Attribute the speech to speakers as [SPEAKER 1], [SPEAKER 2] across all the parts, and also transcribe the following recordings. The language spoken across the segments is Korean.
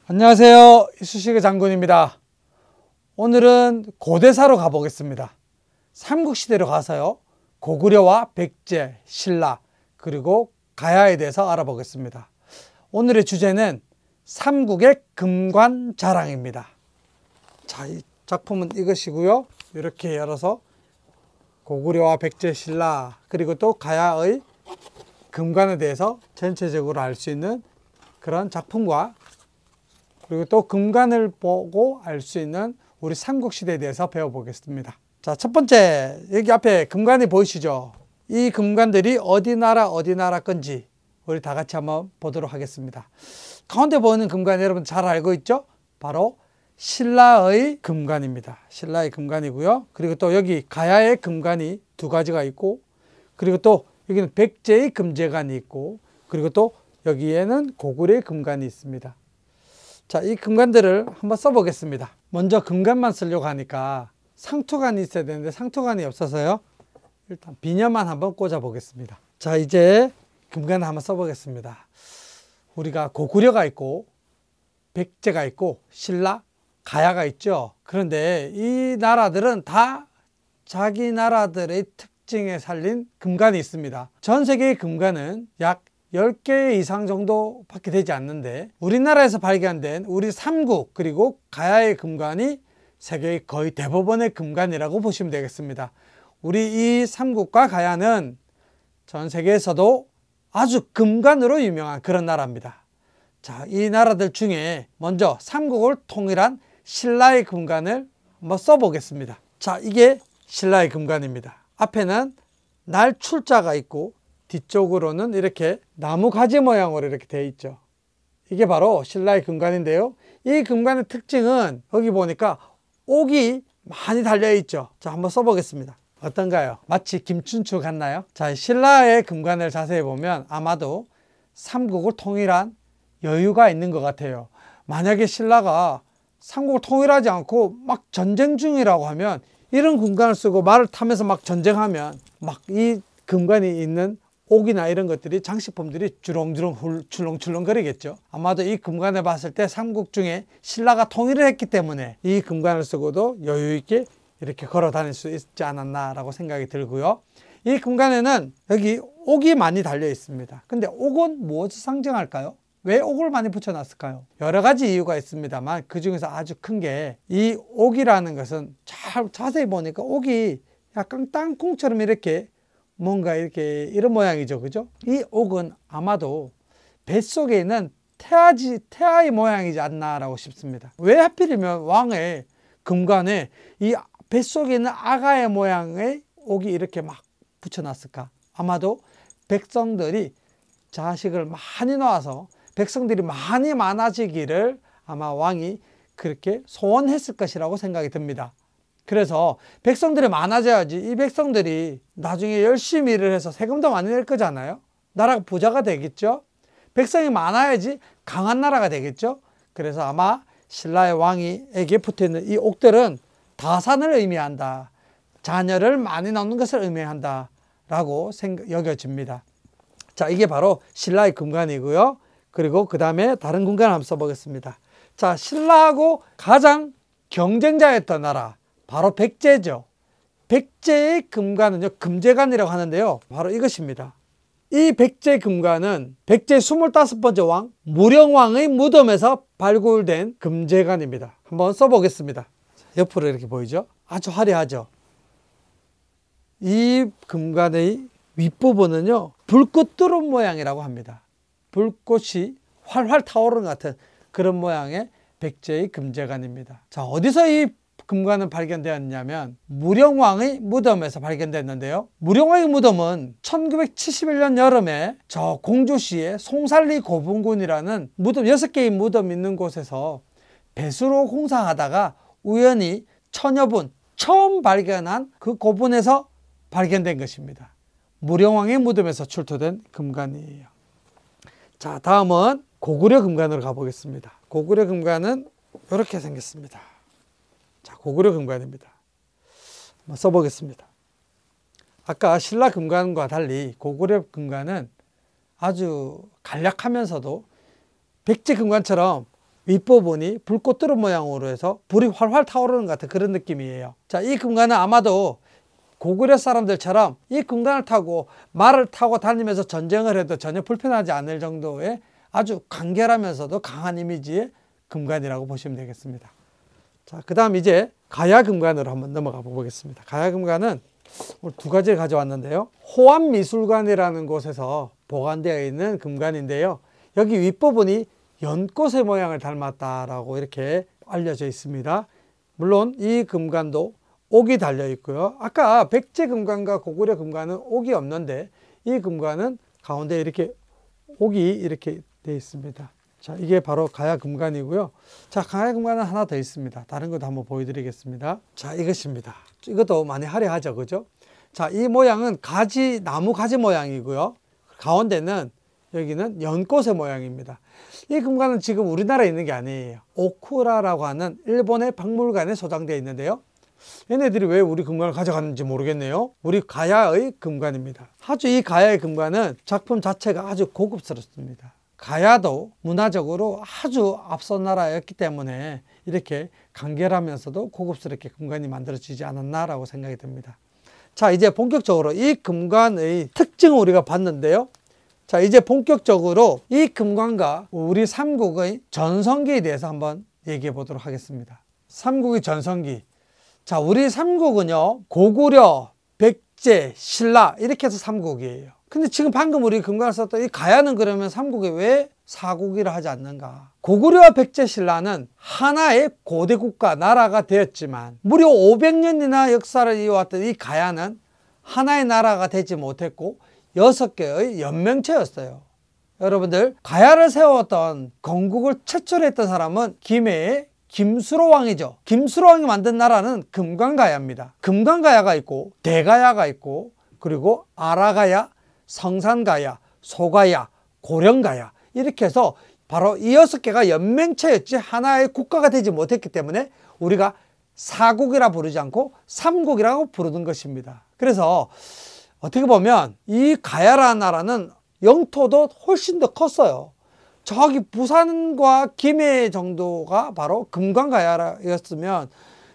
[SPEAKER 1] 안녕하세요. 이쑤시개 장군입니다. 오늘은 고대사로 가보겠습니다. 삼국시대로 가서요. 고구려와 백제, 신라, 그리고 가야에 대해서 알아보겠습니다. 오늘의 주제는 삼국의 금관자랑입니다. 자, 이 작품은 이것이고요. 이렇게 열어서 고구려와 백제, 신라, 그리고 또 가야의 금관에 대해서 전체적으로 알 수 있는 그런 작품과 그리고 또 금관을 보고 알 수 있는 우리 삼국시대에 대해서 배워보겠습니다. 자, 첫 번째, 여기 앞에 금관이 보이시죠? 이 금관들이 어디 나라 건지 우리 다 같이 한번 보도록 하겠습니다. 가운데 보이는 금관 여러분 잘 알고 있죠? 바로 신라의 금관입니다. 신라의 금관이고요. 그리고 또 여기 가야의 금관이 두 가지가 있고, 그리고 또 여기는 백제의 금제관이 있고, 그리고 또 여기에는 고구려의 금관이 있습니다. 자, 이 금관들을 한번 써보겠습니다. 먼저 금관만 쓰려고 하니까 상투관이 있어야 되는데 상투관이 없어서요. 일단 비녀만 한번 꽂아 보겠습니다. 자, 이제 금관을 한번 써보겠습니다. 우리가 고구려가 있고 백제가 있고 신라, 가야가 있죠. 그런데 이 나라들은 다 자기 나라들의 특징에 살린 금관이 있습니다. 전 세계의 금관은 약 10개 이상 정도밖에 되지 않는데 우리나라에서 발견된 우리 삼국 그리고 가야의 금관이 세계의 거의 대부분의 금관이라고 보시면 되겠습니다. 우리 이 삼국과 가야는 전 세계에서도 아주 금관으로 유명한 그런 나라입니다. 자, 이 나라들 중에 먼저 삼국을 통일한 신라의 금관을 한번 써보겠습니다. 자, 이게 신라의 금관입니다. 앞에는 날 출자가 있고 뒤쪽으로는 이렇게 나무 가지 모양으로 이렇게 되어 있죠. 이게 바로 신라의 금관인데요. 이 금관의 특징은 여기 보니까 옥이 많이 달려 있죠. 자, 한번 써보겠습니다. 어떤가요? 마치 김춘추 같나요? 자, 신라의 금관을 자세히 보면 아마도 삼국을 통일한 여유가 있는 것 같아요. 만약에 신라가 삼국을 통일하지 않고 막 전쟁 중이라고 하면 이런 금관을 쓰고 말을 타면서 막 전쟁하면 막 이 금관이 있는 옥이나 이런 것들이 장식품들이 주렁주렁 출렁출렁 거리겠죠. 아마도 이 금관을 봤을 때 삼국 중에 신라가 통일을 했기 때문에 이 금관을 쓰고도 여유 있게 이렇게 걸어 다닐 수 있지 않았나 라고 생각이 들고요. 이 금관에는 여기 옥이 많이 달려 있습니다. 근데 옥은 무엇을 상징할까요? 왜 옥을 많이 붙여놨을까요? 여러 가지 이유가 있습니다만 그 중에서 아주 큰 게 이 옥이라는 것은 자세히 보니까 옥이 약간 땅콩처럼 이렇게 뭔가 이렇게 이런 모양이죠. 그죠? 이 옥은 아마도 뱃속에 있는 태아의 모양이지 않나라고 싶습니다. 왜 하필이면 왕의 금관에 이 뱃속에 있는 아가의 모양의 옥이 이렇게 막 붙여놨을까? 아마도 백성들이 자식을 많이 낳아서 백성들이 많이 많아지기를 아마 왕이 그렇게 소원했을 것이라고 생각이 듭니다. 그래서 백성들이 많아져야지 이 백성들이 나중에 열심히 일을 해서 세금도 많이 낼 거잖아요. 나라가 부자가 되겠죠. 백성이 많아야지 강한 나라가 되겠죠. 그래서 아마 신라의 왕에게 붙어있는 이 옥들은 다산을 의미한다. 자녀를 많이 낳는 것을 의미한다 라고 여겨집니다. 자, 이게 바로 신라의 금관이고요. 그리고 그 다음에 다른 금관을 한번 써보겠습니다. 자, 신라하고 가장 경쟁자였던 나라 바로 백제죠. 백제의 금관은요, 금제관이라고 하는데요. 바로 이것입니다. 이 백제 금관은 백제 25번째 왕 무령왕의 무덤에서 발굴된 금제관입니다. 한번 써보겠습니다. 옆으로 이렇게 보이죠? 아주 화려하죠? 이 금관의 윗부분은요, 불꽃 뚫은 모양이라고 합니다. 불꽃이 활활 타오르는 것 같은 그런 모양의 백제의 금제관입니다. 자, 어디서 이 금관은 발견되었냐면 무령왕의 무덤에서 발견됐는데요. 무령왕의 무덤은 1971년 여름에 저 공주시의 송살리 고분군이라는 무덤 6개의 무덤 있는 곳에서 배수로 공사하다가 우연히 처녀분 처음 발견한 그 고분에서 발견된 것입니다. 무령왕의 무덤에서 출토된 금관이에요. 자, 다음은 고구려 금관으로 가보겠습니다. 고구려 금관은 이렇게 생겼습니다. 자, 고구려 금관입니다. 한번 써보겠습니다. 아까 신라 금관과 달리 고구려 금관은 아주 간략하면서도 백제 금관처럼 윗부분이 불꽃드름 모양으로 해서 불이 활활 타오르는 것 같은 그런 느낌이에요. 자, 이 금관은 아마도 고구려 사람들처럼 이 금관을 타고 말을 타고 다니면서 전쟁을 해도 전혀 불편하지 않을 정도의 아주 간결하면서도 강한 이미지의 금관이라고 보시면 되겠습니다. 자, 그 다음 이제 가야금관으로 한번 넘어가 보겠습니다. 가야금관은 오늘 두 가지를 가져왔는데요. 호암미술관이라는 곳에서 보관되어 있는 금관인데요. 여기 윗부분이 연꽃의 모양을 닮았다라고 이렇게 알려져 있습니다. 물론 이 금관도 옥이 달려 있고요. 아까 백제 금관과 고구려 금관은 옥이 없는데 이 금관은 가운데 이렇게 옥이 이렇게 되어 있습니다. 자, 이게 바로 가야금관이고요. 자, 가야금관은 하나 더 있습니다. 다른 것도 한번 보여드리겠습니다. 자, 이것입니다. 이것도 많이 화려하죠, 그죠? 자, 이 모양은 나무 가지 모양이고요. 가운데는 여기는 연꽃의 모양입니다. 이 금관은 지금 우리나라에 있는 게 아니에요. 오쿠라라고 하는 일본의 박물관에 소장되어 있는데요. 얘네들이 왜 우리 금관을 가져갔는지 모르겠네요. 우리 가야의 금관입니다. 아주 이 가야의 금관은 작품 자체가 아주 고급스럽습니다. 가야도 문화적으로 아주 앞선 나라였기 때문에 이렇게 간결하면서도 고급스럽게 금관이 만들어지지 않았나라고 생각이 듭니다. 자, 이제 본격적으로 이 금관의 특징을 우리가 봤는데요. 자, 이제 본격적으로 이 금관과 우리 삼국의 전성기에 대해서 한번 얘기해 보도록 하겠습니다. 삼국의 전성기. 자, 우리 삼국은요, 고구려, 백제, 신라 이렇게 해서 삼국이에요. 근데 지금 방금 우리 금관을 썼던 이 가야는 그러면 삼국에 왜 사국이라 하지 않는가? 고구려와 백제, 신라는 하나의 고대 국가, 나라가 되었지만 무려 500년이나 역사를 이어왔던 이 가야는 하나의 나라가 되지 못했고 6개의 연맹체였어요. 여러분들, 가야를 세웠던 건국을 최초로 했던 사람은 김해의 김수로 왕이죠. 김수로 왕이 만든 나라는 금관가야입니다. 금관가야가 있고 대가야가 있고 그리고 아라가야, 성산가야, 소가야, 고령가야 이렇게 해서 바로 이 6개가 연맹체였지 하나의 국가가 되지 못했기 때문에 우리가 사국이라 부르지 않고 삼국이라고 부르는 것입니다. 그래서 어떻게 보면 이 가야라는 나라는 영토도 훨씬 더 컸어요. 저기 부산과 김해 정도가 바로 금관가야였으면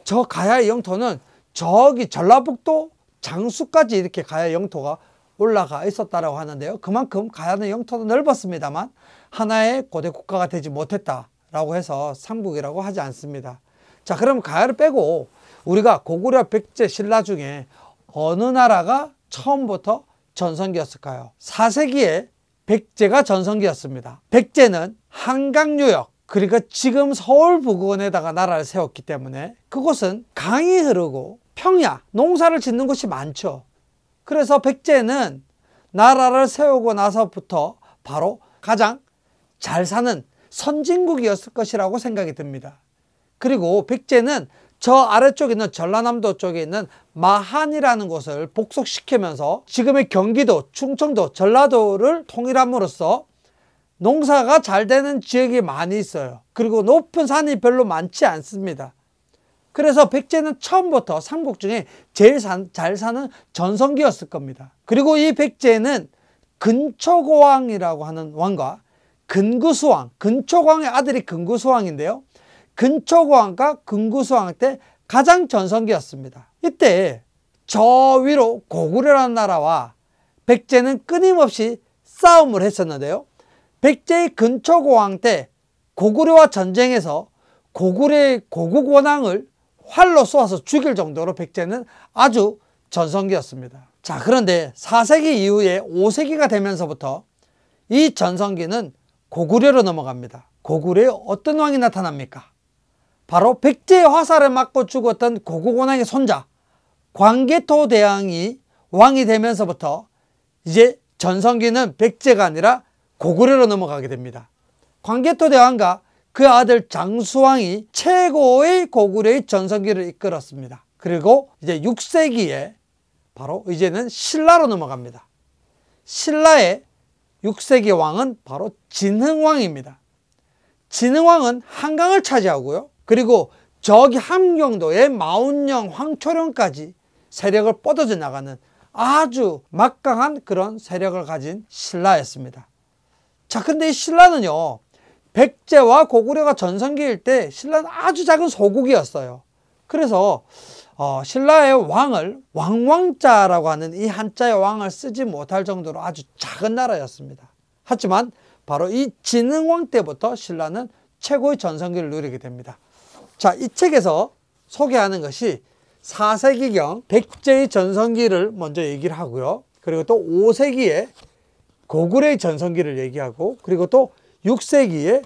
[SPEAKER 1] 저 가야의 영토는 저기 전라북도 장수까지 이렇게 가야의 영토가 올라가 있었다라고 하는데요. 그만큼 가야는 영토도 넓었습니다만 하나의 고대 국가가 되지 못했다라고 해서 삼국이라고 하지 않습니다. 자, 그럼 가야를 빼고 우리가 고구려, 백제, 신라 중에 어느 나라가 처음부터 전성기였을까요? 4세기에 백제가 전성기였습니다. 백제는 한강유역, 그러니까 지금 서울 부근에다가 나라를 세웠기 때문에 그곳은 강이 흐르고 평야, 농사를 짓는 곳이 많죠. 그래서 백제는 나라를 세우고 나서부터 바로 가장 잘 사는 선진국이었을 것이라고 생각이 듭니다. 그리고 백제는 저 아래쪽에 있는 전라남도 쪽에 있는 마한이라는 곳을 복속시키면서 지금의 경기도, 충청도, 전라도를 통일함으로써 농사가 잘 되는 지역이 많이 있어요. 그리고 높은 산이 별로 많지 않습니다. 그래서 백제는 처음부터 삼국 중에 제일 잘 사는 전성기였을 겁니다. 그리고 이 백제는 근초고왕이라고 하는 왕과 근구수왕, 근초고왕의 아들이 근구수왕인데요. 근초고왕과 근구수왕 때 가장 전성기였습니다. 이때 저 위로 고구려라는 나라와 백제는 끊임없이 싸움을 했었는데요. 백제의 근초고왕 때 고구려와 전쟁에서 고구려의 고국원왕을 활로 쏘아서 죽일 정도로 백제는 아주 전성기였습니다. 자, 그런데 4세기 이후에 5세기가 되면서부터 이 전성기는 고구려로 넘어갑니다. 고구려에 어떤 왕이 나타납니까? 바로 백제의 화살을 맞고 죽었던 고국원왕의 손자 광개토 대왕이 왕이 되면서부터 이제 전성기는 백제가 아니라 고구려로 넘어가게 됩니다. 광개토 대왕과 그 아들 장수왕이 최고의 고구려의 전성기를 이끌었습니다. 그리고 이제 6세기에 바로 이제는 신라로 넘어갑니다. 신라의 6세기 왕은 바로 진흥왕입니다. 진흥왕은 한강을 차지하고요. 그리고 저기 함경도의 마운령, 황초령까지 세력을 뻗어져 나가는 아주 막강한 그런 세력을 가진 신라였습니다. 자, 근데 이 신라는요, 백제와 고구려가 전성기일 때 신라는 아주 작은 소국이었어요. 그래서 신라의 왕을 왕왕자라고 하는 이 한자의 왕을 쓰지 못할 정도로 아주 작은 나라였습니다. 하지만 바로 이 진흥왕 때부터 신라는 최고의 전성기를 누리게 됩니다. 자, 이 책에서 소개하는 것이 4세기경 백제의 전성기를 먼저 얘기를 하고요. 그리고 또 5세기에 고구려의 전성기를 얘기하고, 그리고 또 6세기에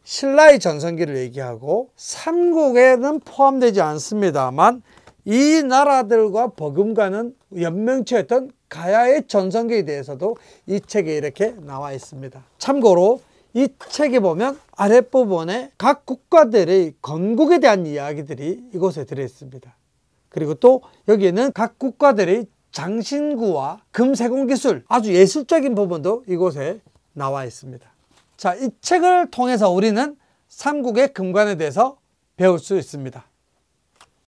[SPEAKER 1] 신라의 전성기를 얘기하고, 삼국에는 포함되지 않습니다만 이 나라들과 버금가는 연명체였던 가야의 전성기에 대해서도 이 책에 이렇게 나와 있습니다. 참고로 이 책에 보면 아랫부분에 각 국가들의 건국에 대한 이야기들이 이곳에 들어있습니다. 그리고 또 여기에는 각 국가들의 장신구와 금세공 기술, 아주 예술적인 부분도 이곳에 나와 있습니다. 자, 이 책을 통해서 우리는 삼국의 금관에 대해서 배울 수 있습니다.